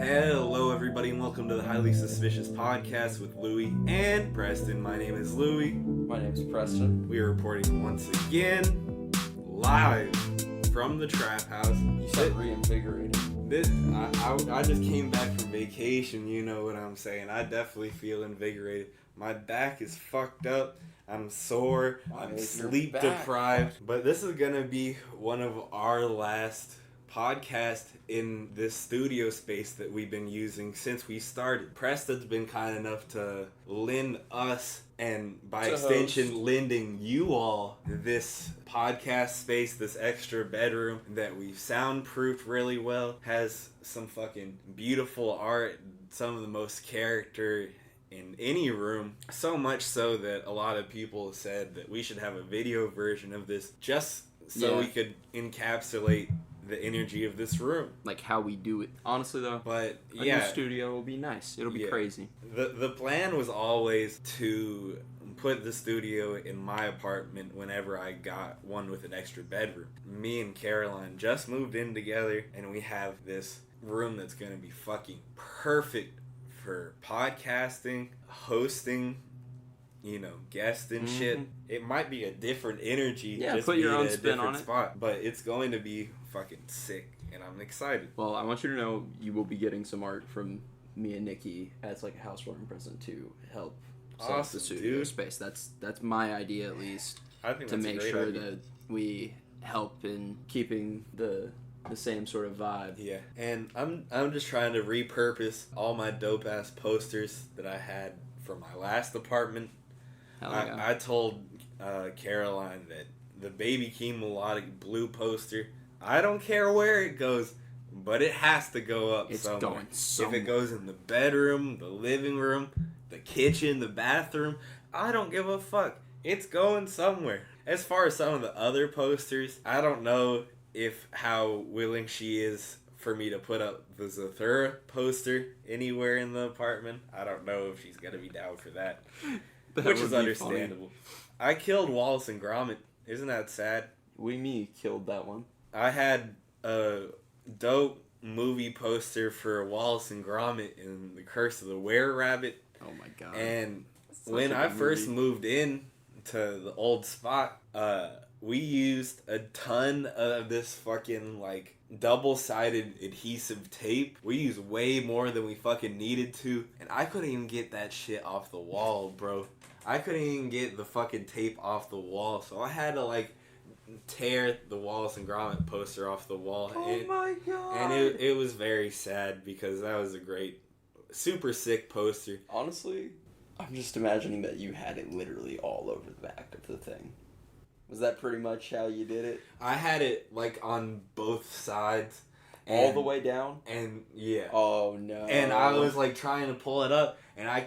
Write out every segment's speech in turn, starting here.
Hello, everybody, and welcome to the Highly Suspicious Podcast with Louie and Preston. My name is Louie. My name is Preston. We are reporting once again live from the trap house. You sound reinvigorated. I just came back from vacation. You know what I'm saying? I definitely feel invigorated. My back is fucked up. I'm sore. I'm sleep deprived. But this is gonna be one of our last podcast in this studio space that we've been using since we started. Preston's been kind enough to lend us, and by extension lending you all, this podcast space, this extra bedroom that we've soundproofed really well, has some fucking beautiful art, some of the most character in any room, so much so that a lot of people said that we should have a video version of this just so we could encapsulate the energy of this room, like how we do it. Honestly though, but a new studio will be nice. It'll be crazy. The plan was always to put the studio in my apartment whenever I got one with an extra bedroom. Me and Caroline just moved in together, and we have this room that's gonna be fucking perfect for podcasting, hosting, guests and shit. It might be a different energy. Yeah, just put your own a spin on different it. spot, but it's going to be fucking sick, and I'm excited. Well, I want you to know you will be getting some art from me and Nikki as like a housewarming present to help set up the studio space. That's my idea, at least. I think to that's make a great sure idea. that we help in keeping the same sort of vibe. Yeah, and I'm just trying to repurpose all my dope ass posters that I had from my last apartment. I told Caroline that the baby Keem melodic blue poster, I don't care where it goes, but it has to go up somewhere. Going somewhere. If it goes in the bedroom, the living room, the kitchen, the bathroom, I don't give a fuck. It's going somewhere. As far as some of the other posters, I don't know if how willing she is for me to put up the Zathura poster anywhere in the apartment. I don't know if she's going to be down for that. Which is understandable. Funny. I killed Wallace and Gromit. Isn't that sad? We killed that one. I had a dope movie poster for Wallace and Gromit in The Curse of the Were-Rabbit. Oh my god. And when I first moved in to the old spot, we used a ton of this fucking like double-sided adhesive tape. We used way more than we fucking needed to, and I couldn't even get that shit off the wall, bro. I couldn't even get the fucking tape off the wall, so I had to like tear the Wallace and Gromit poster off the wall. Oh my god. And it was very sad because that was a great, super sick poster. Honestly, I'm just imagining that you had it literally all over the back of the thing. Was that pretty much how you did it? I had it like on both sides. All the way down? And yeah. Oh no. And I was like trying to pull it up, and I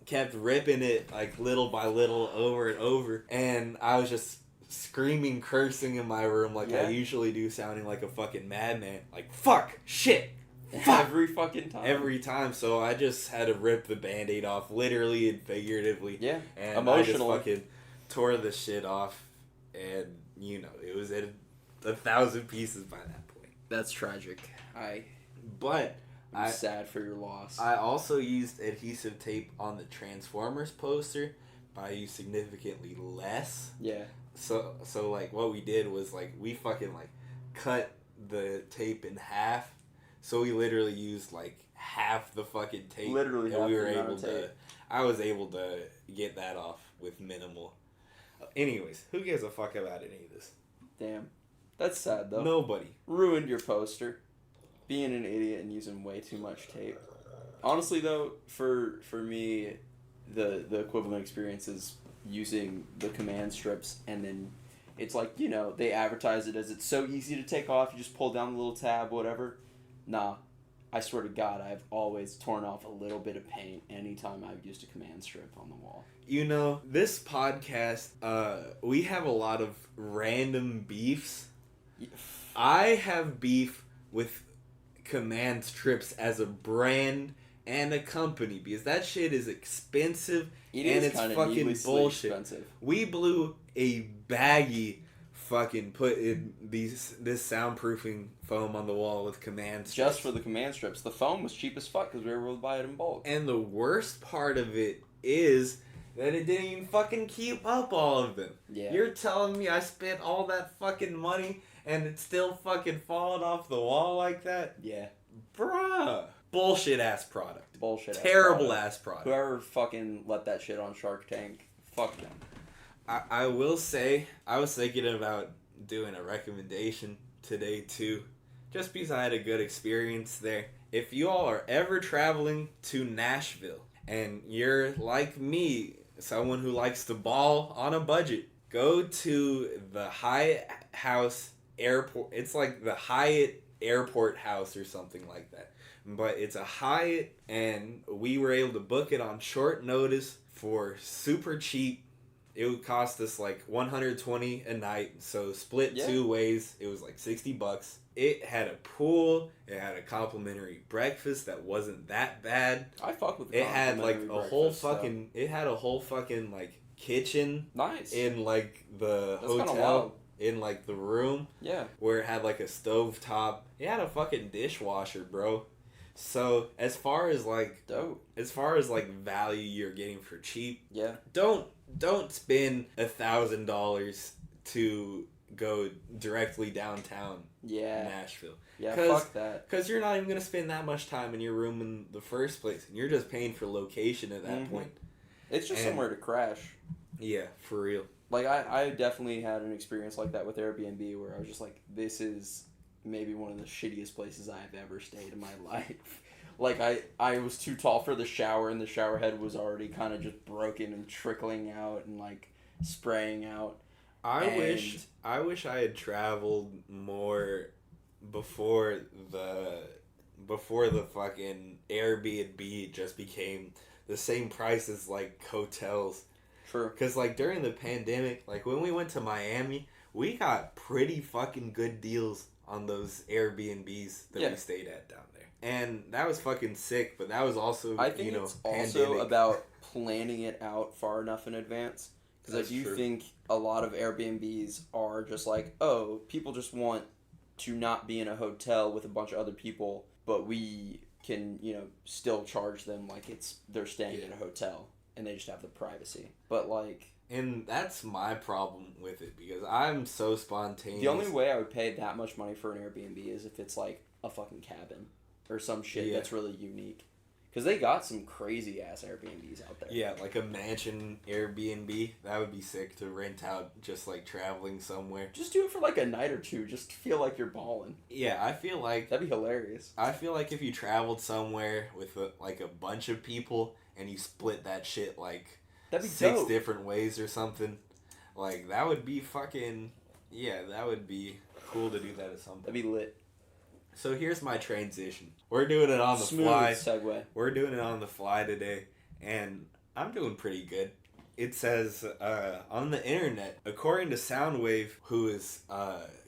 kept ripping it like little by little over and over, and I was just screaming, cursing in my room like I usually do, sounding like a fucking madman. Like, fuck, shit, fuck. Every fucking time. Every time. So I just had to rip the Band-Aid off, literally and figuratively. Yeah, and emotionally. I just fucking tore the shit off, and, it was at 1,000 pieces by that point. That's tragic. I'm sad for your loss. I also used adhesive tape on the Transformers poster, but I used significantly less. Yeah. So like what we did was like we fucking like cut the tape in half. So we literally used like half the fucking tape. Literally, and we were able to. I was able to get that off with minimal. Anyways, who gives a fuck about any of this? Damn, that's sad though. Nobody. Ruined your poster. Being an idiot and using way too much tape. Honestly though, for me, the equivalent experience is using the command strips, and then it's like, they advertise it as it's so easy to take off, you just pull down the little tab, whatever. Nah, I swear to God, I've always torn off a little bit of paint anytime I've used a command strip on the wall. This podcast, we have a lot of random beefs. I have beef with command strips as a brand and a company because that shit is expensive and it's fucking bullshit. Expensive. We blew a baggie fucking put in this soundproofing foam on the wall with command strips. Just for the command strips. The foam was cheap as fuck because we were able to buy it in bulk. And the worst part of it is that it didn't even fucking keep up all of them. Yeah. You're telling me I spent all that fucking money and it's still fucking falling off the wall like that? Yeah. Bruh. Bullshit ass product. Bullshit Terrible ass product. Whoever fucking let that shit on Shark Tank, fuck them. I will say, I was thinking about doing a recommendation today too, just because I had a good experience there. If you all are ever traveling to Nashville and you're like me, someone who likes to ball on a budget, go to the Hyatt House Airport. It's like the Hyatt Airport House or something like that. But it's a Hyatt, and we were able to book it on short notice for super cheap. It would cost us like $120 a night, so split 2 ways, it was like $60. It had a pool, it had a complimentary breakfast that wasn't that bad. I fuck with the It had like a whole fucking, so. It had a whole fucking like kitchen. Nice. In like the That's hotel, in like the room. Yeah. Where it had like a stove top. It had a fucking dishwasher, bro. So as far as like dope, as far as like value you're getting for cheap, yeah, don't spend $1,000 to go directly downtown, Nashville. Yeah, fuck that. Because you're not even gonna spend that much time in your room in the first place, and you're just paying for location at that point. It's just somewhere to crash. Yeah, for real. Like I definitely had an experience like that with Airbnb where I was just like, this is maybe one of the shittiest places I've ever stayed in my life. Like, I was too tall for the shower, and the shower head was already kind of just broken and trickling out and, like, spraying out. I wish I had traveled more before the fucking Airbnb just became the same price as, like, hotels. True. Because, like, during the pandemic, like, when we went to Miami, we got pretty fucking good deals on those Airbnbs that we stayed at down there. And that was fucking sick, but that was also, I think it's also about planning it out far enough in advance. Because I do think a lot of Airbnbs are just like, oh, people just want to not be in a hotel with a bunch of other people, but we can, still charge them like they're staying in a hotel, and they just have the privacy. But, like... And that's my problem with it, because I'm so spontaneous. The only way I would pay that much money for an Airbnb is if it's, like, a fucking cabin or some shit that's really unique. Because they got some crazy-ass Airbnbs out there. Yeah, like a mansion Airbnb. That would be sick to rent out just, like, traveling somewhere. Just do it for, like, a night or two. Just feel like you're balling. Yeah, I feel like... That'd be hilarious. I feel like if you traveled somewhere with, a bunch of people and you split that shit, like... That'd be 6 dope. different ways or something. Like, that would be fucking... Yeah, that would be cool to do that at some point. That'd be lit. So here's my transition. We're doing it on the fly. Segue. We're doing it on the fly today, and I'm doing pretty good. It says, on the internet, according to Soundwave, who is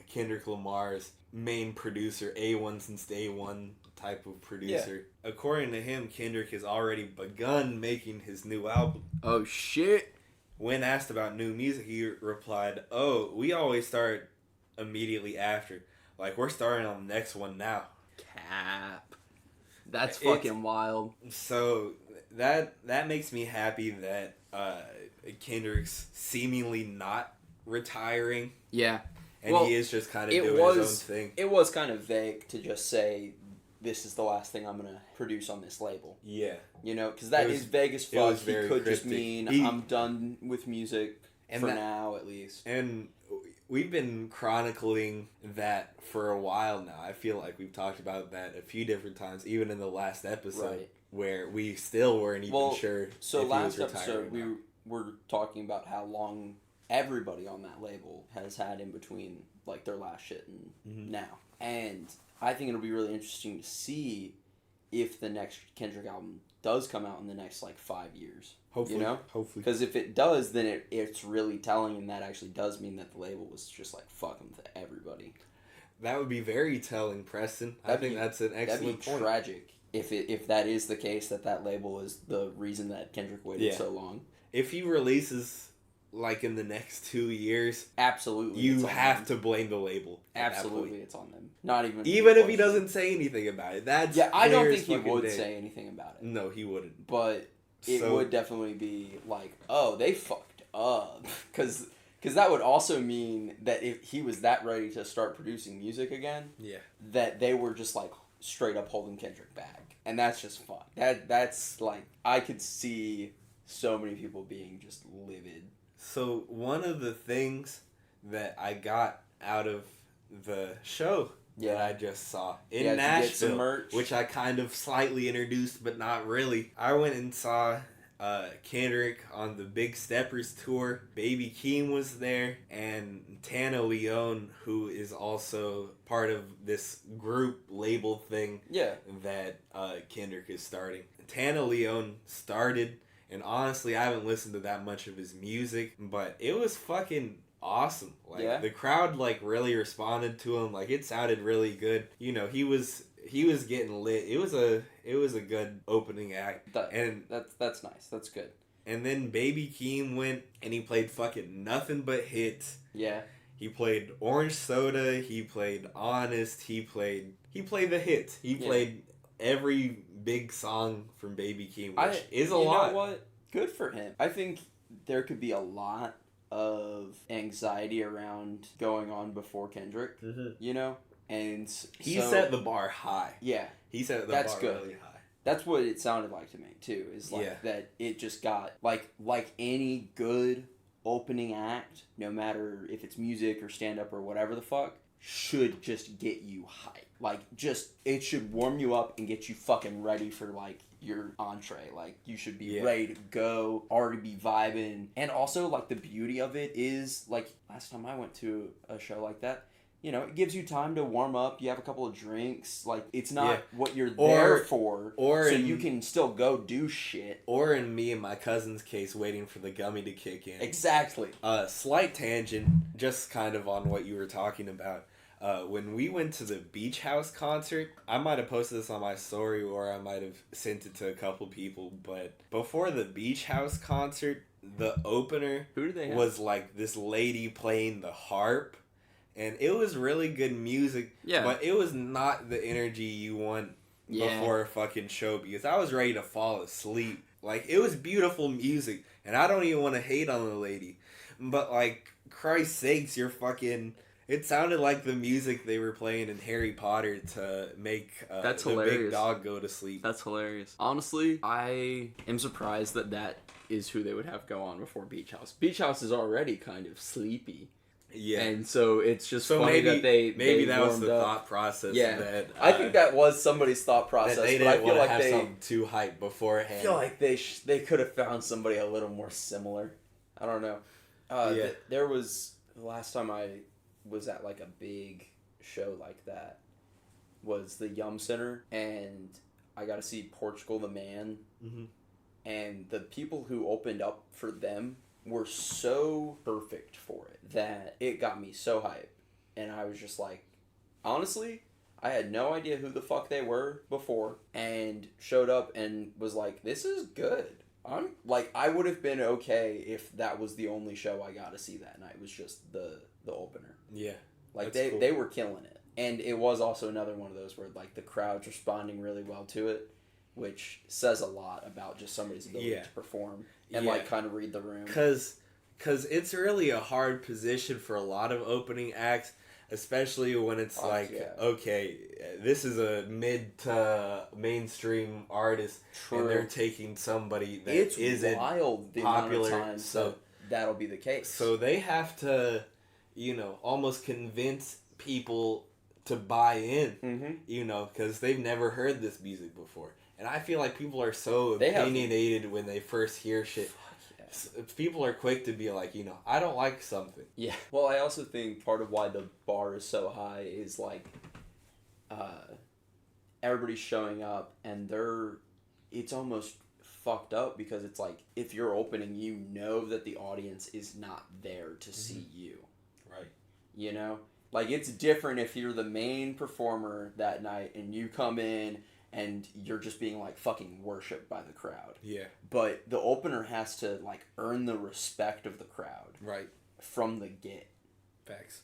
Kendrick Lamar's main producer, A1 since day one type of producer. Yeah. According to him, Kendrick has already begun making his new album. Oh, shit. When asked about new music, he replied, oh, we always start immediately after. Like, we're starting on the next one now. Cap. That's fucking wild. So, that makes me happy that Kendrick's seemingly not retiring. Yeah. And he is just kind of doing his own thing. It was kind of vague to just say, this is the last thing I'm going to produce on this label. Yeah. Because that is vague as fuck. He could just mean, I'm done with music for now, at least. And we've been chronicling that for a while now. I feel like we've talked about that a few different times, even in the last episode, where we still weren't even sure so if last he was episode, we were talking about how long everybody on that label has had in between, like, their last shit and now. And I think it'll be really interesting to see if the next Kendrick album does come out in the next, like, 5 years. Hopefully. Hopefully. Because if it does, then it's really telling, and that actually does mean that the label was just like, fuck them to everybody. That would be very telling, Preston. I think that's an excellent point. That'd be tragic if that is the case, that label is the reason that Kendrick waited so long. If he releases like in the next 2 years, absolutely, you have to blame the label. Absolutely, it's on them. Not even if he doesn't say anything about it. That's I don't think he would say anything about it. No, he wouldn't. But it would definitely be like, oh, they fucked up, because that would also mean that if he was that ready to start producing music again, that they were just like straight up holding Kendrick back, and that's just fun. That's like, I could see so many people being just livid. So one of the things that I got out of the show that I just saw in Nashville, which I kind of slightly introduced but not really, I went and saw Kendrick on the Big Steppers tour. Baby Keem was there, and Tana Leone, who is also part of this group label thing that Kendrick is starting. Tana Leone started, and honestly, I haven't listened to that much of his music, but it was fucking awesome. Like, the crowd, like, really responded to him. Like, it sounded really good. You know, he was getting lit. It was a good opening act. And that's nice. That's good. And then Baby Keem went, and he played fucking nothing but hits. Yeah. He played Orange Soda. He played Honest. He played the hits. He played every big song from Baby Keem, which is a lot. You know what? Good for him. I think there could be a lot of anxiety around going on before Kendrick, you know? And he set the bar high. Yeah. He set the bar really high. That's what it sounded like to me, too, is like that it just got, like any good opening act, no matter if it's music or stand-up or whatever the fuck, should just get you hyped. Like, it should warm you up and get you fucking ready for, like, your entree. Like, you should be ready to go, already be vibing. And also, like, the beauty of it is, like, last time I went to a show like that, you know, it gives you time to warm up. You have a couple of drinks. Like, it's not what you're there for, so you can still go do shit. Or in me and my cousin's case, waiting for the gummy to kick in. Exactly. Slight tangent, just kind of on what you were talking about. When we went to the Beach House concert, I might have posted this on my story, or I might have sent it to a couple people, but before the Beach House concert, the opener was like this lady playing the harp, and it was really good music, but it was not the energy you want before a fucking show, because I was ready to fall asleep. Like, it was beautiful music, and I don't even want to hate on the lady, but like, Christ's sakes, you're fucking... It sounded like the music they were playing in Harry Potter to make the big dog go to sleep. That's hilarious. Honestly, I am surprised that is who they would have go on before Beach House. Beach House is already kind of sleepy. Yeah. And so it's just funny that maybe that was the thought process. Yeah. That, I think that was somebody's thought process. They didn't want to have something too hyped beforehand. I feel like they could have found somebody a little more similar. I don't know. There was, the last time I was at like a big show like that was the Yum Center, and I got to see Portugal the Man, and the people who opened up for them were so perfect for it that it got me so hyped, and I was just like, honestly, I had no idea who the fuck they were before, and showed up and was like, this is good. I would have been okay if that was the only show I got to see that night, was just the opener. Yeah. Like, they were killing it. And it was also another one of those where, like, the crowd's responding really well to it, which says a lot about just somebody's ability to perform and, like, kind of read the room. Because it's really a hard position for a lot of opening acts, especially when it's okay, this is a mid to mainstream artist, and they're taking somebody that isn't wild the popular. Amount of time so that'll be the case. So they have to, almost convince people to buy in, because they've never heard this music before. And I feel like people are so opinionated when they first hear shit. People are quick to be like, I don't like something. Yeah. Well, I also think part of why the bar is so high is, like, everybody's showing up and it's almost fucked up, because it's like, if you're opening, that the audience is not there to see you. Right. Like, it's different if you're the main performer that night and you come in and you're just being like fucking worshipped by the crowd. Yeah. But the opener has to like earn the respect of the crowd. Right. From the get. Facts.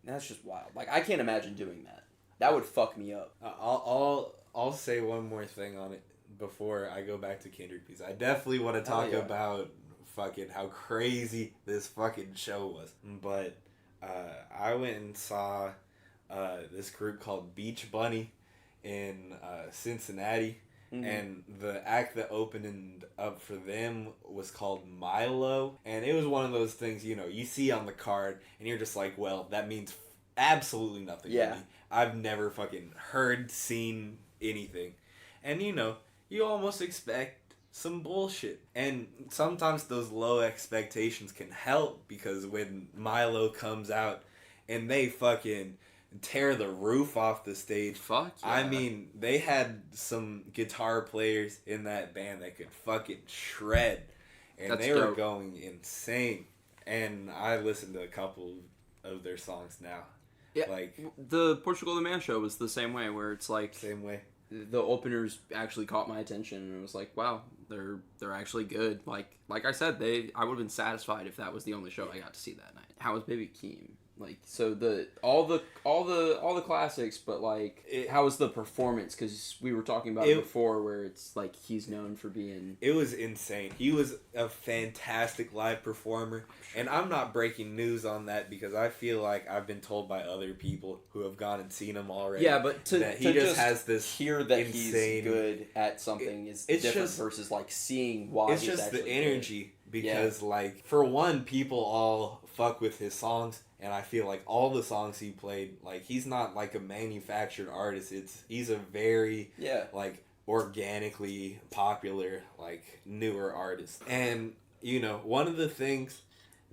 That's just wild. Like, I can't imagine doing that. That would fuck me up. I'll say one more thing on it before I go back to Kendrick, because I definitely want to talk about fucking how crazy this fucking show was. But I went and saw this group called Beach Bunny in Cincinnati. Mm-hmm. And the act that opened up for them was called Milo. And it was one of those things, you know, you see on the card and you're just like, well, that means absolutely nothing to me. I've never fucking heard, seen anything. And, you know, you almost expect some bullshit. And sometimes those low expectations can help, because when Milo comes out and they fucking tear the roof off the stage. Fuck yeah. I mean, they had some guitar players in that band that could fucking shred. And they were going insane. And I listened to a couple of their songs now. Yeah, like the Portugal the Man show was the same way, where it's like... Same way. The openers actually caught my attention, and it was like, wow, they're actually good. Like I said, I would have been satisfied if that was the only show I got to see that night. How was Baby Keem? Like, so all the classics, but like, how was the performance? Because we were talking about it before, where it's like he's known for being... It was insane. He was a fantastic live performer, and I'm not breaking news on that because I feel like I've been told by other people who have gone and seen him already. Yeah, but that he just has this hear that insane, he's good at something is different just, versus like seeing why. It's just the energy because like for one, people all fuck with his songs. And I feel like all the songs he played, like, he's not, like, a manufactured artist. He's a very, like, organically popular, like, newer artist. And, you know, one of the things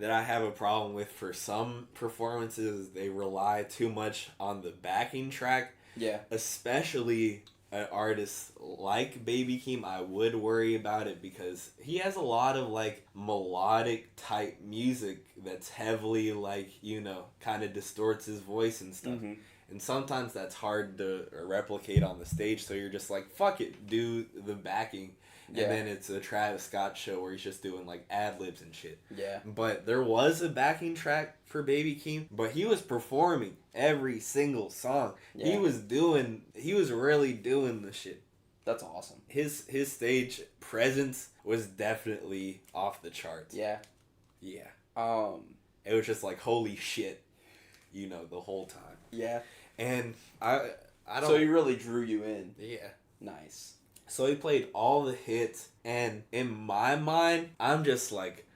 that I have a problem with for some performances is they rely too much on the backing track. Yeah. Especially an artist like Baby Keem, I would worry about it because he has a lot of like melodic type music that's heavily like, you know, kind of distorts his voice and stuff. Mm-hmm. And sometimes that's hard to replicate on the stage, so you're just like, fuck it, do the backing. And then it's a Travis Scott show where he's just doing like ad-libs and shit. Yeah. But there was a backing track for Baby Keem, but he was performing every single song. Yeah. He was really doing the shit. That's awesome. His stage presence was definitely off the charts. Yeah. Yeah. It was just like, holy shit, you know, the whole time. Yeah. And I don't... So he really drew you in. Yeah. Nice. So he played all the hits, and in my mind, I'm just like,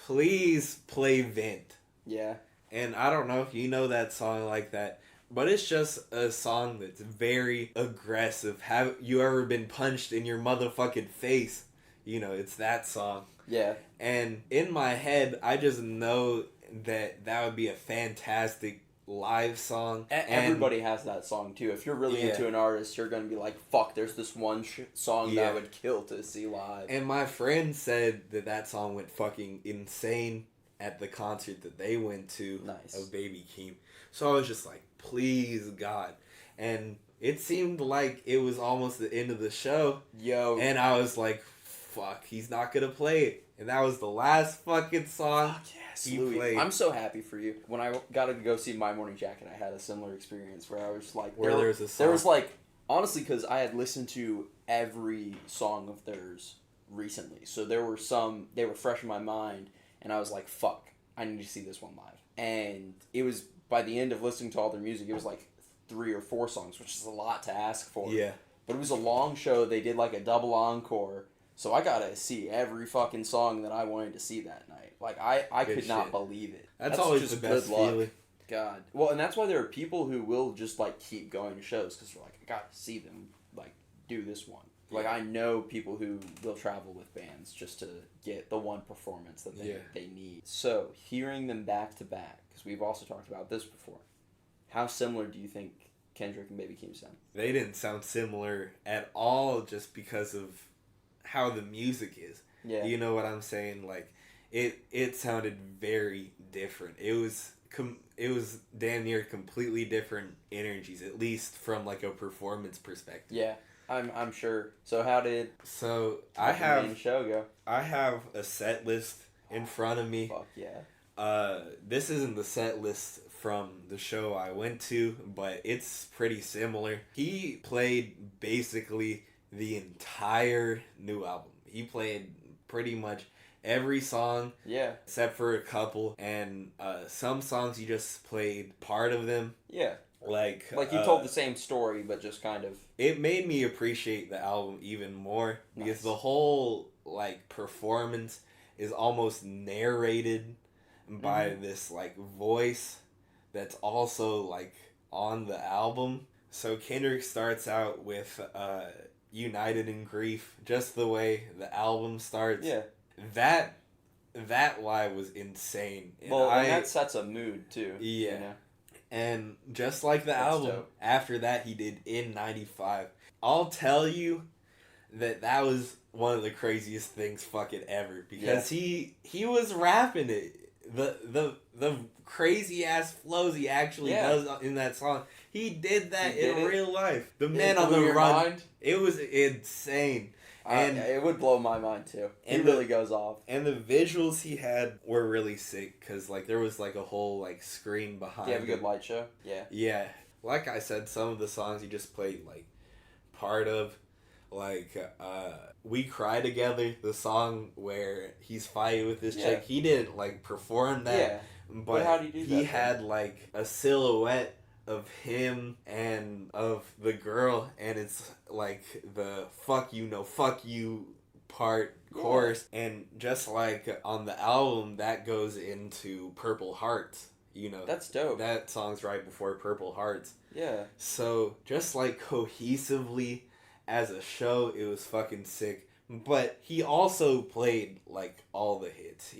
please play Vent. Yeah. And I don't know if you know that song like that, but it's just a song that's very aggressive. Have you ever been punched in your motherfucking face? You know, it's that song. Yeah. And in my head, I just know that would be a fantastic live song. Everybody has that song too. If you're really into an artist, you're gonna be like, fuck, there's this one song that I would kill to see live. And my friend said that song went fucking insane at the concert that they went to of Baby Keem. So I was just like, please God. And it seemed like it was almost the end of the show. Yo. And I was like, fuck, he's not gonna play it. And that was the last fucking song he played. I'm so happy for you. When I got to go see My Morning Jacket, I had a similar experience where I was like... Where there was a song. There was like... Honestly, because I had listened to every song of theirs recently. So there were some... They were fresh in my mind. And I was like, fuck, I need to see this one live. And it was... By the end of listening to all their music, it was like 3 or 4 songs, which is a lot to ask for. Yeah. But it was a long show. They did like a double encore. So I got to see every fucking song that I wanted to see that night. Like, I could not believe it. That's always just the best feeling. God. Well, and that's why there are people who will just, like, keep going to shows. Because they're like, I got to see them, like, do this one. Yeah. Like, I know people who will travel with bands just to get the one performance that they need. So, hearing them back to back, because we've also talked about this before, how similar do you think Kendrick and Baby Keem sound? They didn't sound similar at all just because of how the music is. Yeah. You know what I'm saying? Like, it sounded very different. It was damn near completely different energies, at least from like a performance perspective. Yeah. I'm sure. So how did the main show go? I have a set list in front of me. Fuck yeah. This isn't the set list from the show I went to, but it's pretty similar. He played basically the entire new album. He played pretty much every song, yeah, except for a couple, and some songs he just played part of them. Yeah. Like he told the same story, but just kind of. It made me appreciate the album even more because the whole like performance is almost narrated by this like voice that's also like on the album. So Kendrick starts out with United in Grief, just the way the album starts. Yeah. That line was insane. And that sets a mood too. Yeah. You know? And just like the album, dope. after that he did In 95. I'll tell you that was one of the craziest things fucking ever because he was rapping it. The crazy ass flows he actually does in that song. He did that in real life. The Man on the Run. Mind? It was insane. And it would blow my mind too. He really goes off. And the visuals he had were really sick because like there was like a whole like screen behind. Do you have a good light show? Yeah. Yeah. Like I said, some of the songs he just played like part of, like We Cry Together, the song where he's fighting with this chick. He didn't like perform that. Yeah. But how do you do that? He had like a silhouette of him and of the girl, and it's like the fuck you part chorus, and just like on the album that goes into Purple Hearts, that's dope. That song's right before Purple Hearts. Yeah. So just like cohesively as a show, it was fucking sick. But he also played like all the hits.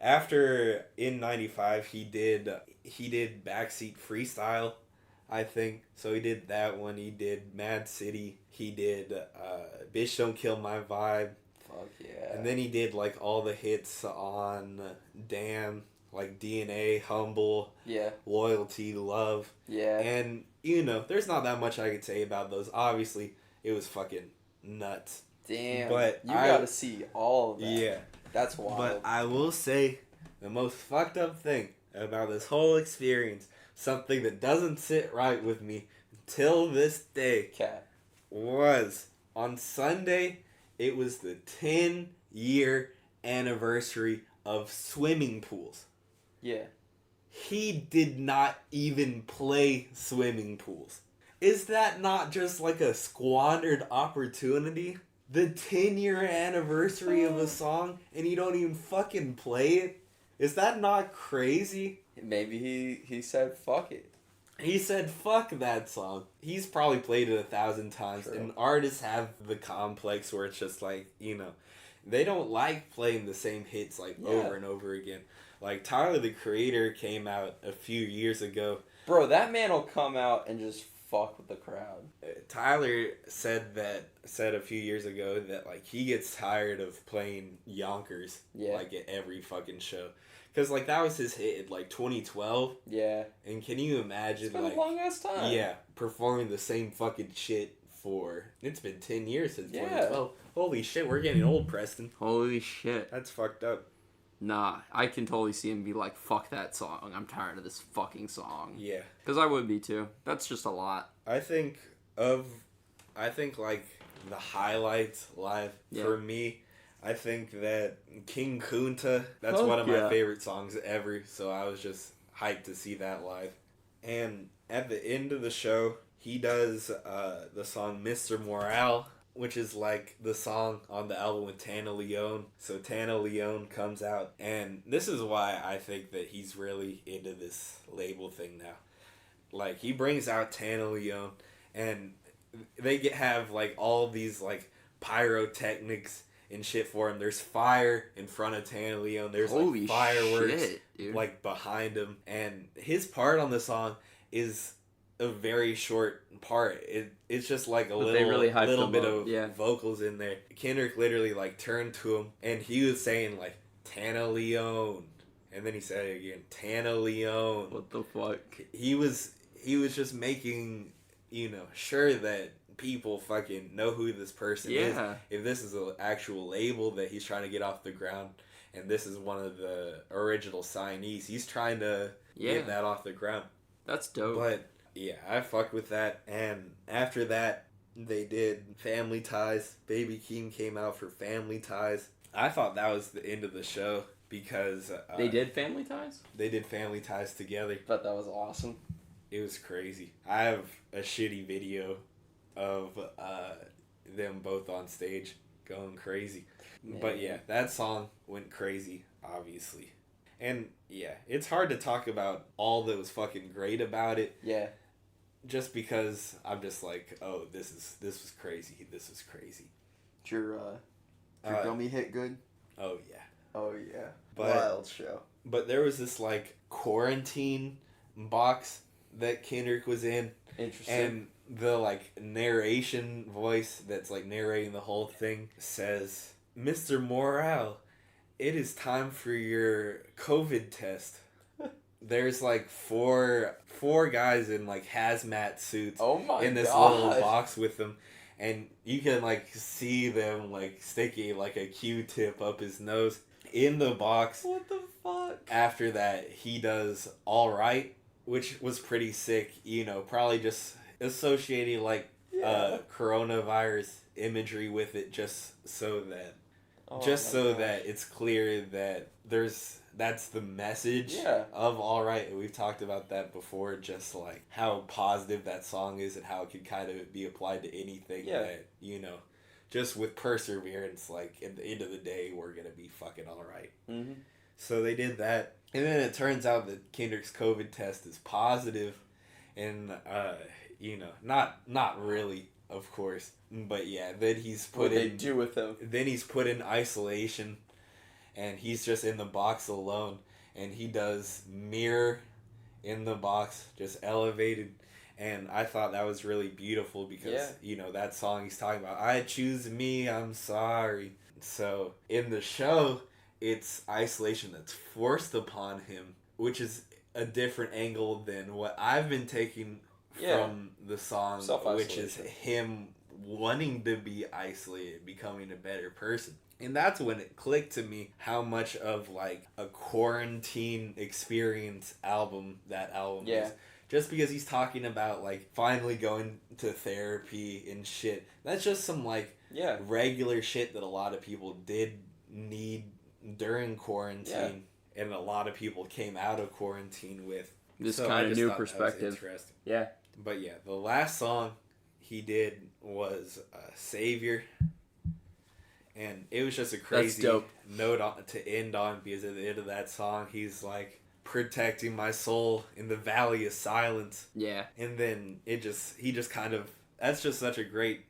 After In 95, he did Backseat Freestyle, I think. So he did that one. He did Mad City. He did Bitch Don't Kill My Vibe. Fuck yeah. And then he did like all the hits on Damn, like DNA, Humble, Loyalty, Love. Yeah. And, there's not that much I could say about those. Obviously, it was fucking nuts. Damn. But you gotta see all of that. Yeah. That's wild. But I will say, the most fucked up thing about this whole experience, something that doesn't sit right with me till this day, was on Sunday, it was the 10-year anniversary of swimming pools. Yeah. He did not even play swimming pools. Is that not just like a squandered opportunity? The 10-year anniversary of a song, and you don't even fucking play it? Is that not crazy? Maybe he said fuck it. He said fuck that song. He's probably played it 1,000 times. True. And artists have the complex where it's just like, they don't like playing the same hits like over and over again. Like Tyler, the Creator, came out a few years ago. Bro, that man will come out and just fuck with the crowd. Tyler said a few years ago that like he gets tired of playing Yonkers like at every fucking show. Cause like that was his hit in like 2012. Yeah. And can you imagine it's been a long ass time. Yeah, performing the same fucking shit it's been 10 years since 2012. Holy shit, we're getting old, Preston. Holy shit. That's fucked up. Nah, I can totally see him be like, fuck that song. I'm tired of this fucking song. Yeah. Because I would be too. That's just a lot. I think like the highlights live for me, I think that King Kunta, that's one of my favorite songs ever. So I was just hyped to see that live. And at the end of the show, he does the song Mr. Morale, which is like the song on the album with Tana Leone. So Tana Leone comes out, and this is why I think that he's really into this label thing now. Like, he brings out Tana Leone, and they have like all these like pyrotechnics and shit for him. There's fire in front of Tana Leone. There's like fireworks like behind him, and his part on the song is a very short part. It's just like a little bit of vocals in there. Kendrick literally like turned to him, and he was saying like Tana Leone, and then he said it again, Tana Leone. What the fuck? He was just making sure that people fucking know who this person is. If this is an actual label that he's trying to get off the ground, and this is one of the original signees, he's trying to get that off the ground. That's dope. But yeah, I fucked with that. And after that, they did Family Ties. Baby Keem came out for Family Ties. I thought that was the end of the show because they did Family Ties? They did Family Ties together. Thought that was awesome. It was crazy. I have a shitty video of them both on stage going crazy. Man. But yeah, that song went crazy, obviously. And yeah, it's hard to talk about all that was fucking great about it. Yeah. Just because I'm just like, oh, this was crazy. This was crazy. Did your Gromit hit good? Oh yeah. Oh yeah. Wild show. But there was this like quarantine box that Kendrick was in. Interesting. And the like narration voice that's like narrating the whole thing says, "Mr. Morale, it is time for your COVID test." There's like four guys in like hazmat suits in this little box with them, and you can like see them like sticking like a Q-tip up his nose in the box. What the fuck? After that, he does All Right, which was pretty sick. You know, probably just associating like coronavirus imagery with it, just so that that it's clear that that's the message of All Right. We've talked about that before, just like how positive that song is and how it could kind of be applied to anything that, you know, just with perseverance, like at the end of the day, we're going to be fucking all right. Mm-hmm. So they did that. And then it turns out that Kendrick's COVID test is positive, and, you know, not really, of course, but yeah, then he's put what they do with him. Then he's put in isolation, and he's just in the box alone, and he does Mirror in the box, just elevated, and I thought that was really beautiful because, you know, that song he's talking about, I choose me, I'm sorry. So in the show, it's isolation that's forced upon him, which is a different angle than what I've been taking from the song, which is him wanting to be isolated, becoming a better person. And that's when it clicked to me how much of like a quarantine experience album that album is. Just because he's talking about like finally going to therapy and shit. That's just some like regular shit that a lot of people did need during quarantine, and a lot of people came out of quarantine with this kind of new perspective. Yeah. But yeah, the last song he did was Savior. And it was just a crazy note to end on, because at the end of that song, he's like, protecting my soul in the valley of silence. Yeah. And then he just kind of, that's just such a great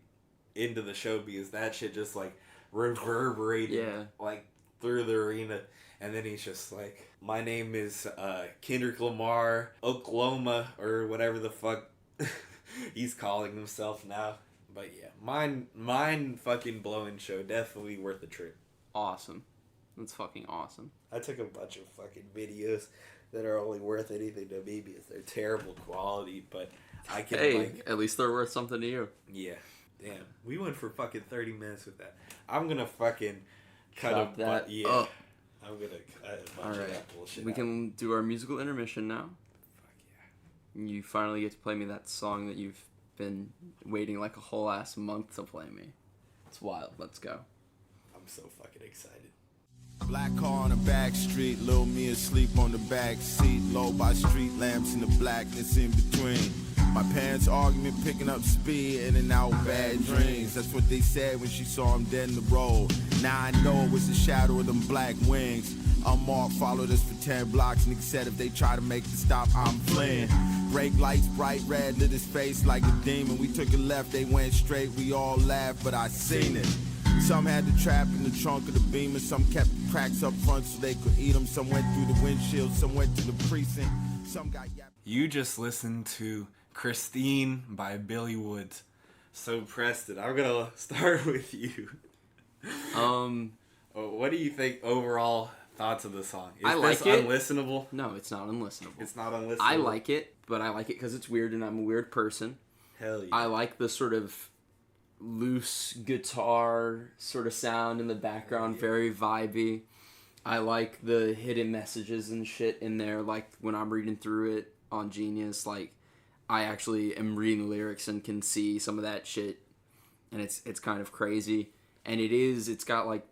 end to the show, because that shit just like reverberated like through the arena. And then he's just like, my name is Kendrick Lamar, Oklahoma, or whatever the fuck he's calling himself now. But yeah, mind fucking blowing show. Definitely worth the trip. Awesome. That's fucking awesome. I took a bunch of fucking videos that are only worth anything to me because they're terrible quality, but I can at least they're worth something to you. Yeah. Damn. We went for fucking 30 minutes with that. I'm gonna fucking cut up that. I'm gonna cut a bunch of that bullshit. We can do our musical intermission now. Fuck yeah. You finally get to play me that song that you've been waiting like a whole ass month to play me. It's wild. Let's go. I'm so fucking excited. Black car on the back street, little me asleep on the back seat, low by street lamps in the blackness in between. My parents' argument picking up speed, in and out bad dreams. That's what they said when she saw him dead in the road. Now I know it was the shadow of them black wings. Unmarked followed us for 10 blocks. Nigga said if they try to make the stop, I'm fleeing. Brake lights bright red lit his face like a demon. We took a left, they went straight. We all laughed, but I seen it. Some had the trap in the trunk of the Beamer. Some kept the cracks up front so they could eat them. Some went through the windshield. Some went to the precinct. Some got yapped. You just listened to Christine by Billy Woods. So Preston, I'm gonna start with you. What do you think overall thoughts of the song? Is I like this it. Unlistenable? No, it's not unlistenable. It's not unlistenable. I like it, but I like it because it's weird and I'm a weird person. Hell yeah. I like the sort of loose guitar sort of sound in the background, very vibey. I like the hidden messages and shit in there, like when I'm reading through it on Genius, like I actually am reading the lyrics and can see some of that shit, and it's kind of crazy. And it's got like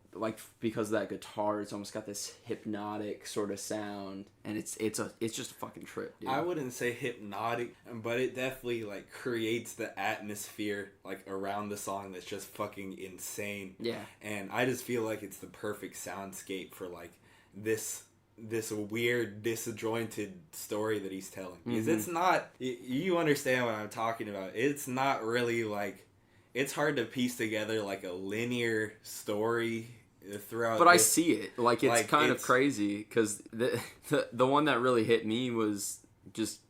because of that guitar, it's almost got this hypnotic sort of sound, and it's just a fucking trip, dude. I wouldn't say hypnotic, but it definitely like creates the atmosphere like around the song that's just fucking insane. Yeah. And I just feel like it's the perfect soundscape for like this weird disjointed story that he's telling. Because it's not, you understand what I'm talking about. It's not really like, it's hard to piece together like a linear story throughout. But I see it. Like, it's kind of crazy, because the one that really hit me was just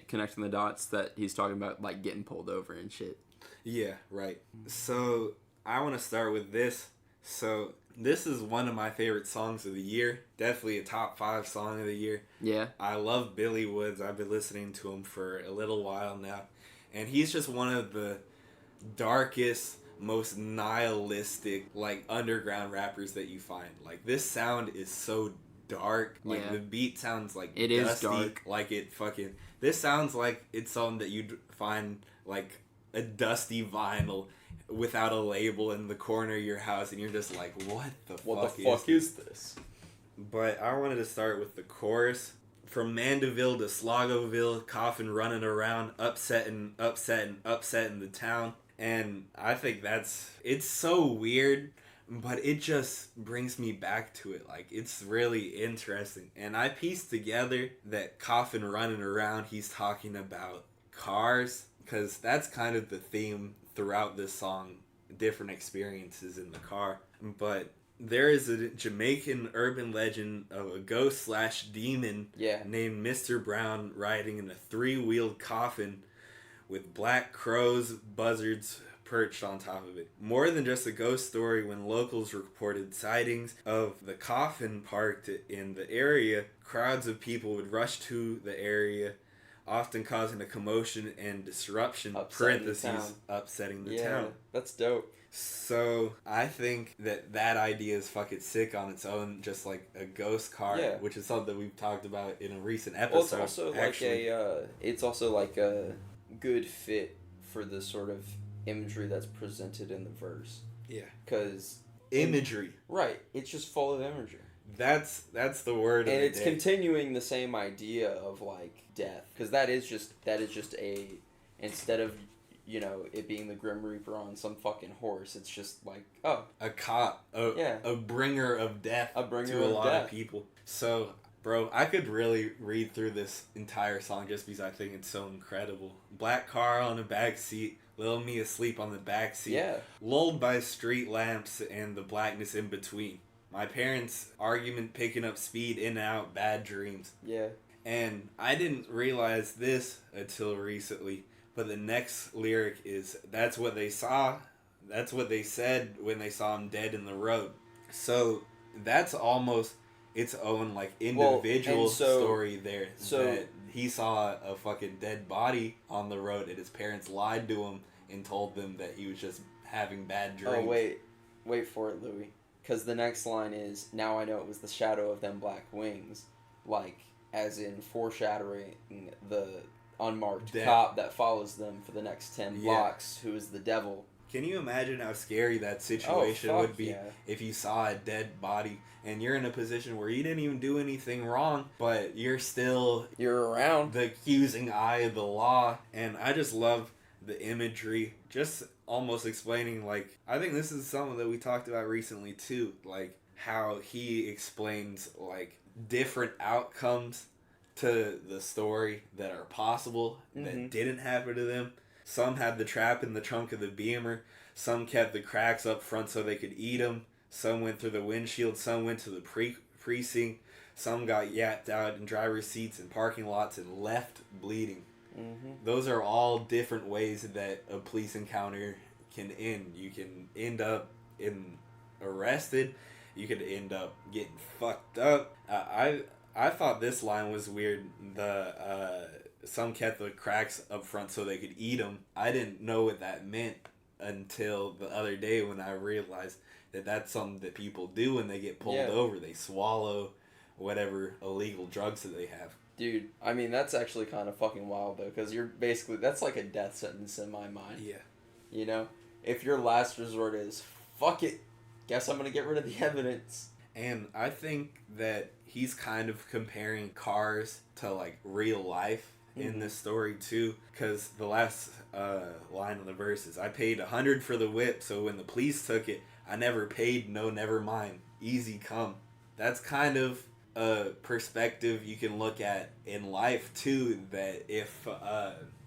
connecting the dots that he's talking about, like, getting pulled over and shit. Yeah, right. So, I want to start with this. So, this is one of my favorite songs of the year. Definitely a top 5 song of the year. Yeah. I love Billy Woods. I've been listening to him for a little while now. And he's just one of the darkest, most nihilistic, like, underground rappers that you find. Like, this sound is so dark. Like, the beat sounds like it dusty, is dark. like it fucking, this sounds like it's something that you'd find like a dusty vinyl without a label in the corner of your house, and you're just like, what the fuck is this? But I wanted to start with the chorus. From Mandeville to Slogoville, Coffin running around, upsetting the town. And I think it's so weird, but it just brings me back to it. Like, it's really interesting. And I pieced together that Coffin running around, he's talking about cars, because that's kind of the theme throughout this song, different experiences in the car. But there is a Jamaican urban legend of a ghost/demon named Mr. Brown riding in a 3-wheeled coffin with black crows, buzzards perched on top of it. More than just a ghost story, when locals reported sightings of the coffin parked in the area, crowds of people would rush to the area, often causing a commotion and disruption, upsetting the town. That's dope. So, I think that idea is fucking sick on its own, just like a ghost car, which is something we've talked about in a recent episode. Well, it's also like a good fit for the sort of imagery that's presented in the verse. Yeah. Because imagery. Right. It's just full of imagery. That's the word. And it's continuing the same idea of like death, because that is just a, instead of, you know, it being the Grim Reaper on some fucking horse, it's just like, oh, a cop, a bringer of death to a lot of people. So, bro, I could really read through this entire song just because I think it's so incredible. Black car on the back seat, little me asleep on the back seat, lulled by street lamps and the blackness in between. My parents' argument picking up speed, in and out, bad dreams. Yeah. And I didn't realize this until recently, but the next lyric is, that's what they saw, that's what they said when they saw him dead in the road. So that's almost its own like individual story there. So that he saw a fucking dead body on the road, and his parents lied to him and told them that he was just having bad dreams. Oh, wait for it, Louis. Because the next line is, now I know it was the shadow of them black wings. Like, as in foreshadowing the unmarked cop that follows them for the next 10 blocks, who is the devil. Can you imagine how scary that situation would be if you saw a dead body and you're in a position where you didn't even do anything wrong, but you're around the accusing eye of the law? And I just love the imagery, just almost explaining, like, I think this is something that we talked about recently too, like how he explains like different outcomes to the story that are possible that didn't happen to them. Some had the trap in the trunk of the Beamer. Some kept the cracks up front so they could eat them. Some went through the windshield. Some went to the precinct. Some got yapped out in driver's seats and parking lots and left bleeding. Those are all different ways that a police encounter can end. You can end up arrested. You could end up getting fucked up. I thought this line was weird. Some kept the cracks up front so they could eat them. I didn't know what that meant until the other day when I realized that that's something that people do when they get pulled over. They swallow whatever illegal drugs that they have. Dude, I mean, that's actually kind of fucking wild, though, because that's like a death sentence in my mind. Yeah. You know? If your last resort is, fuck it, guess I'm gonna get rid of the evidence. And I think that he's kind of comparing cars to, like, real life in this story, too. Because the last line of the verse is, I paid $100 for the whip, so when the police took it, I never paid, no, never mind. Easy come. That's kind of a perspective you can look at in life too, that if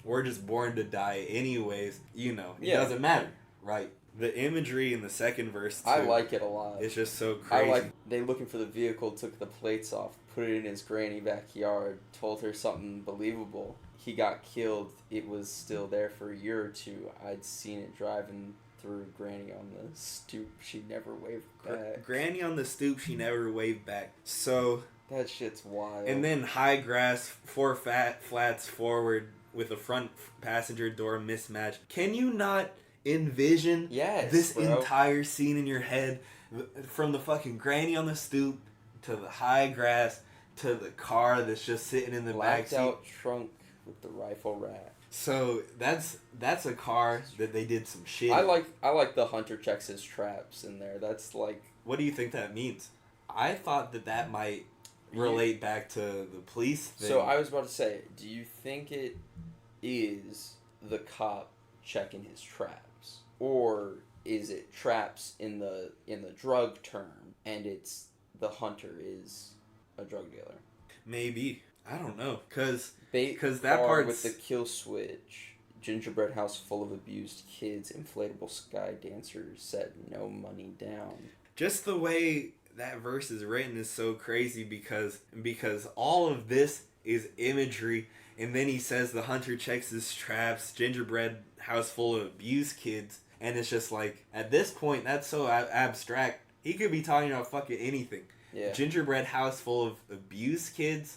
we're just born to die anyways, it doesn't matter, right? The imagery in the second verse too, I like it a lot. It's just so crazy. I like they looking for the vehicle, took the plates off, put it in his granny backyard, told her something believable. He got killed, it was still there for a year or two. I'd seen it driving through Granny on the stoop, she never waved back. Granny on the stoop, she never waved back. So that shit's wild. And then high grass, 4 flats forward with a front passenger door mismatch. Can you not envision this entire scene in your head, from the fucking Granny on the stoop to the high grass to the car that's just sitting in the backseat? Blacked out trunk with the rifle rack. So that's a car that they did some shit. I like the hunter checks his traps in there. That's like. What do you think that means? I thought that might relate back to the police thing. So I was about to say, do you think it is the cop checking his traps, or is it traps in the drug term, and it's the hunter is a drug dealer? Maybe. I don't know, because that part with the kill switch, gingerbread house full of abused kids, inflatable sky dancers, said no money down. Just the way that verse is written is so crazy, because all of this is imagery, and then he says the hunter checks his traps, gingerbread house full of abused kids, and it's just like, at this point, that's so abstract. He could be talking about fucking anything. Yeah. Gingerbread house full of abused kids.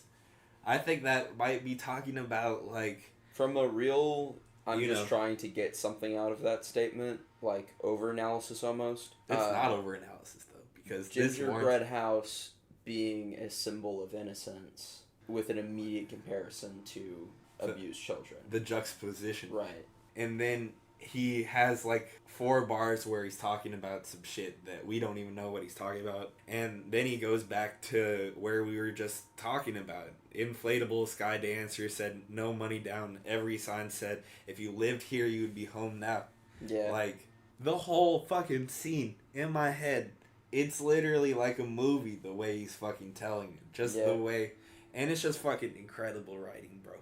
I think that might be talking about, like... From a real... I'm just trying to get something out of that statement, like over-analysis almost. It's not over-analysis, though, because gingerbread house being a symbol of innocence with an immediate comparison to abused children. The juxtaposition. Right. And then he has, like, 4 bars where he's talking about some shit that we don't even know what he's talking about. And then he goes back to where we were just talking about. Inflatable sky dancer said no money down. Every sign said if you lived here you would be home now. Yeah. Like, the whole fucking scene in my head, it's literally like a movie the way he's fucking telling it. Just the way. And it's just fucking incredible writing, bro.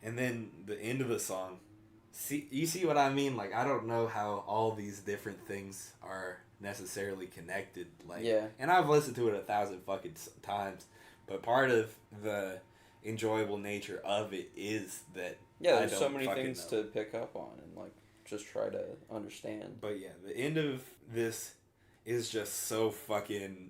And then the end of the song. You see what I mean? Like, I don't know how all these different things are necessarily connected. Like, and I've listened to it 1,000 fucking times, but part of the enjoyable nature of it is that there's so many things to pick up on and, like, just try to understand. But yeah, the end of this is just so fucking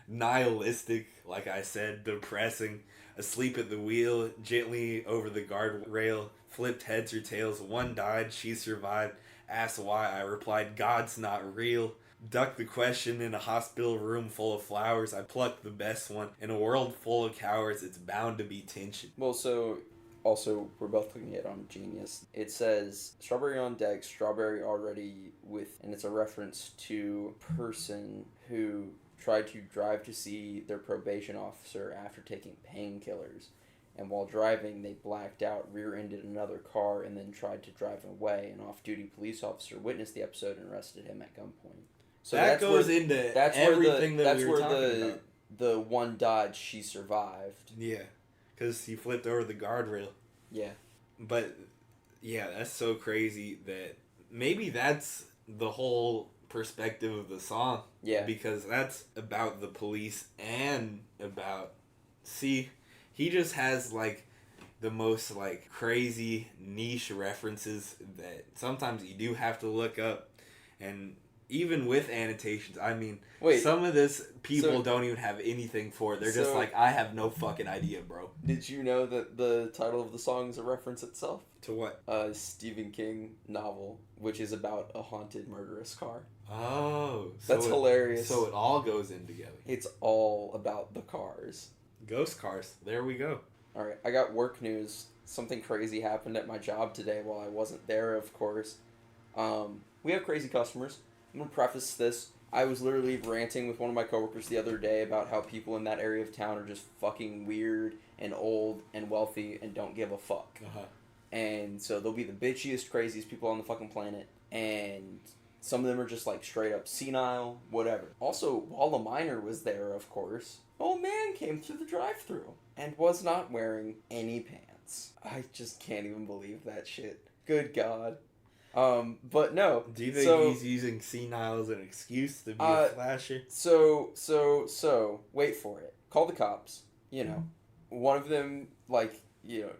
nihilistic, like I said, depressing. Asleep at the wheel, gently over the guardrail, flipped heads or tails, one died, she survived, asked why, I replied, God's not real. Ducked the question in a hospital room full of flowers, I plucked the best one. In a world full of cowards, it's bound to be tension. Well, so, also, we're both looking at it on Genius. It says, strawberry on deck, strawberry already with, and it's a reference to a person who tried to drive to see their probation officer after taking painkillers. And while driving, they blacked out, rear-ended another car, and then tried to drive away. An off-duty police officer witnessed the episode and arrested him at gunpoint. So that goes into everything that we were talking about. The one died, she survived. Yeah, because he flipped over the guardrail. Yeah. But, yeah, that's so crazy that maybe that's the whole perspective of the song. Yeah. Because that's about the police and about... See, he just has, like, the most, like, crazy niche references that sometimes you do have to look up. And even with annotations, I mean, wait, some of this people don't even have anything for. They're just like, I have no fucking idea, bro. Did you know that the title of the song is a reference itself? To what? A Stephen King novel, which is about a haunted, murderous car. Oh. That's hilarious. So it all goes in together. It's all about the cars. Ghost cars. There we go. Alright, I got work news. Something crazy happened at my job today while I wasn't there, of course. We have crazy customers. I'm going to preface this. I was literally ranting with one of my coworkers the other day about how people in that area of town are just fucking weird and old and wealthy and don't give a fuck. Uh-huh. And so they'll be the bitchiest, craziest people on the fucking planet. And some of them are just like straight up senile, whatever. Also, while a minor was there, of course, old man came through the drive-thru and was not wearing any pants. I just can't even believe that shit. Good God. But no. Do you think he's using senile as an excuse to be a flasher? So, wait for it. Call the cops. You know, one of them,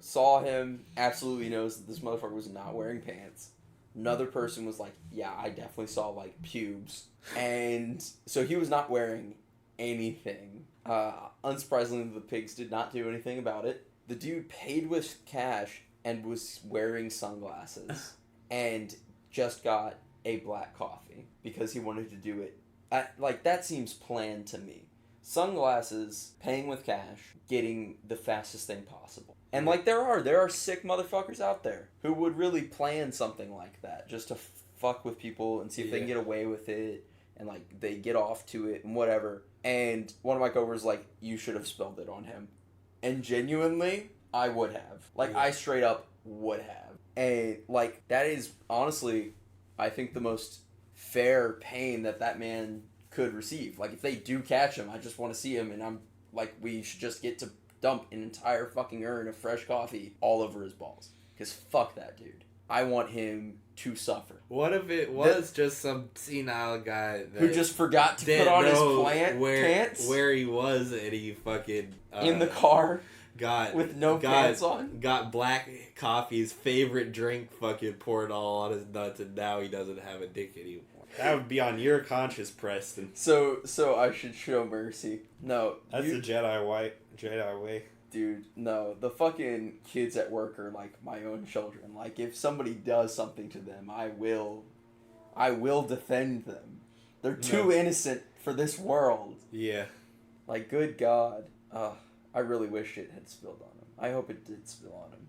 saw him, absolutely knows that this motherfucker was not wearing pants. Another person was like, yeah, I definitely saw, pubes. And so he was not wearing anything. Unsurprisingly, the pigs did not do anything about it. The dude paid with cash and was wearing sunglasses. And just got a black coffee because he wanted to do it. That seems planned to me. Sunglasses, paying with cash, getting the fastest thing possible. And there are sick motherfuckers out there who would really plan something like that just to fuck with people and see if they can get away with it, and they get off to it and whatever. And one of my coworkers you should have spilled it on him. And genuinely, I would have. I straight up would have. And, that is, honestly, I think the most fair pain that man could receive. If they do catch him, I just want to see him, and I'm, we should just get to dump an entire fucking urn of fresh coffee all over his balls. Because fuck that dude. I want him to suffer. What if it was just some senile guy who just forgot to put on his pants? Where he was, and he fucking... in the car? With no pants on? Got black coffee, his favorite drink, fucking poured all on his nuts, and now he doesn't have a dick anymore. That would be on your conscience, Preston. So I should show mercy. No. That's the Jedi way. Dude, no. The fucking kids at work are my own children. If somebody does something to them, I will defend them. They're too innocent for this world. Yeah. Good God. I really wish it had spilled on him. I hope it did spill on him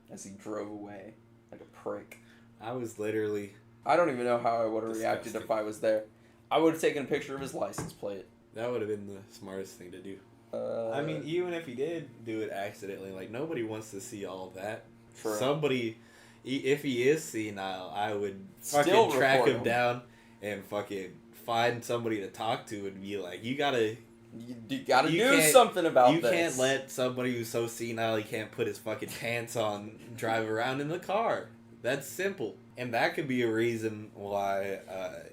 as he drove away like a prick. I was literally... I don't even know how I would have reacted if I was there. I would have taken a picture of his license plate. That would have been the smartest thing to do. I mean, even if he did do it accidentally, nobody wants to see all that. True. Somebody, if he is senile, I would fucking track him down and fucking find somebody to talk to and be like, you gotta do something about this. You can't let somebody who's so senile he can't put his fucking pants on drive around in the car. That's simple. And that could be a reason why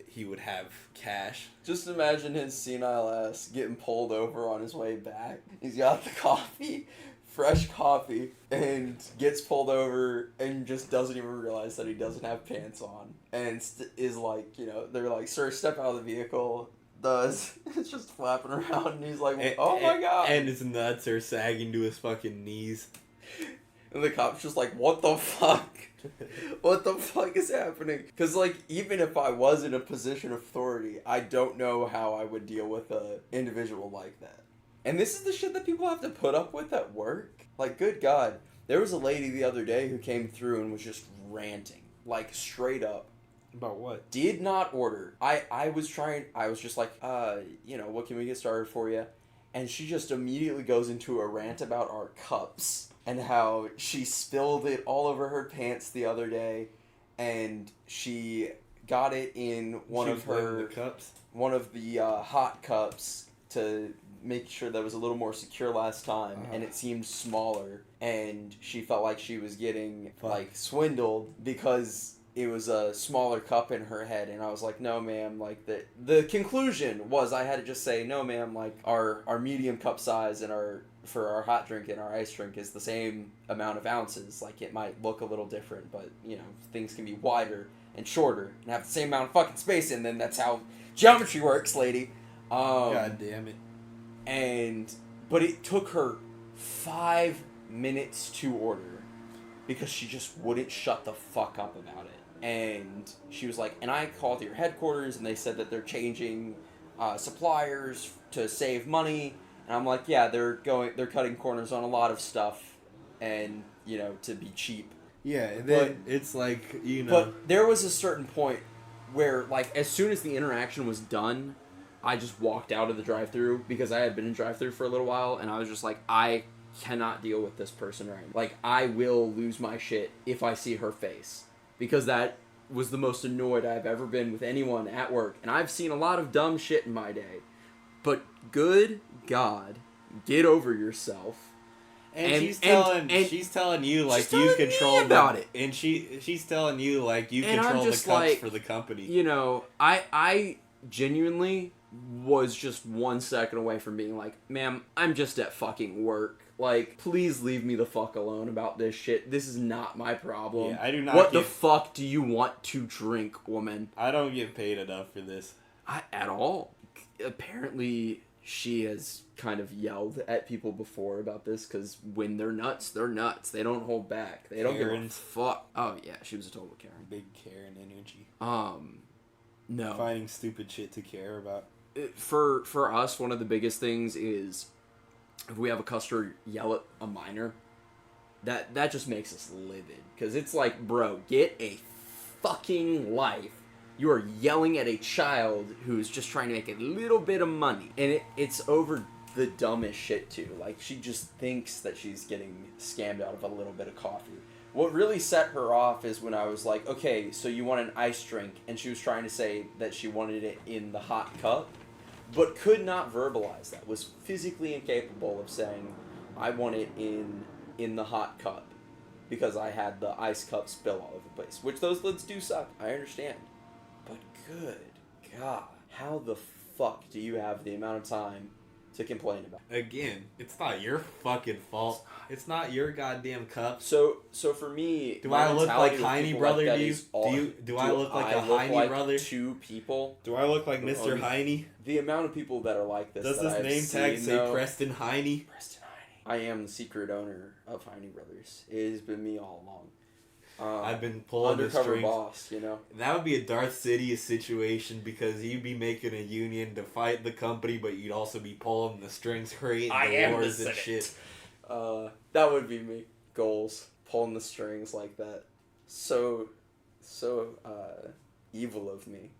he would have cash. Just imagine his senile ass getting pulled over on his way back. He's got the coffee, fresh coffee, and gets pulled over and just doesn't even realize that he doesn't have pants on. And is they're like, sir, step out of the vehicle. It's just flapping around, and he's like, oh my God. And his nuts are sagging to his fucking knees. And the cop's just like, what the fuck? What the fuck is happening? Because, even if I was in a position of authority, I don't know how I would deal with an individual like that. And this is the shit that people have to put up with at work? Good God. There was a lady the other day who came through and was just ranting. Straight up. About what? Did not order. I was just like, what can we get started for you? And she just immediately goes into a rant about our cups. And how she spilled it all over her pants the other day, and she got it in one of the hot cups to make sure that was a little more secure last time, and it seemed smaller, and she felt like she was getting swindled because it was a smaller cup in her head. And I was like, no ma'am, the conclusion was I had to just say, no ma'am, our medium cup size and for our hot drink and our ice drink is the same amount of ounces. It might look a little different, but things can be wider. and shorter and have the same amount of fucking space in them. That's how geometry works, lady. God damn it. But it took her 5 minutes to order because she just wouldn't shut the fuck up about it. And she was like, and I called your headquarters and they said that they're changing suppliers to save money. And I'm like, yeah, they're cutting corners on a lot of stuff and, you know, to be cheap. Yeah, and then it's like, you know. But there was a certain point where, like, as soon as the interaction was done, I just walked out of the drive-thru because I had been in drive-thru for a little while, and I was just like, I cannot deal with this person right now. Like, I will lose my shit if I see her face. Because that was the most annoyed I've ever been with anyone at work. And I've seen a lot of dumb shit in my day. But good God, get over yourself. And she's telling you like you control about it. And she's telling you like you control the cuts like, for the company. You know, I genuinely was just 1 second away from being like, ma'am, I'm just at fucking work. Like, please leave me the fuck alone about this shit. This is not my problem. Yeah, I do not. What the fuck do you want to drink, woman? I don't get paid enough for this. At all. Apparently, she has kind of yelled at people before about this, because when they're nuts, they're nuts. They don't hold back. They don't give a fuck. Oh, yeah, she was a total Karen. Big Karen energy. No. Finding stupid shit to care about. For us, one of the biggest things is if we have a customer yell at a minor, that just makes us livid. Because it's like, bro, get a fucking life. You are yelling at a child who's just trying to make a little bit of money. And it's over the dumbest shit, too. Like, she just thinks that she's getting scammed out of a little bit of coffee. What really set her off is when I was like, okay, so you want an iced drink. And she was trying to say that she wanted it in the hot cup, but could not verbalize that. Was physically incapable of saying, I want it in the hot cup. Because I had the ice cup spill all over the place. Which those lids do suck. I understand. But good God, how the fuck do you have the amount of time to complain about? Again, it's not your fucking fault. It's not your goddamn cup. So for me, do I look like Heine brother to you? Do I look like a Heine brother? Two people. Do I look like Mr. Heine? The amount of people that are like this. Does this name tag say Preston Heine? Preston Heine. I am the secret owner of Heine Brothers. It has been me all along. I've been pulling the strings. Undercover boss, you know. That would be a Darth Sidious situation because you'd be making a union to fight the company, but you'd also be pulling the strings, creating the wars and shit. That would be me. Goals, pulling the strings like that. So evil of me.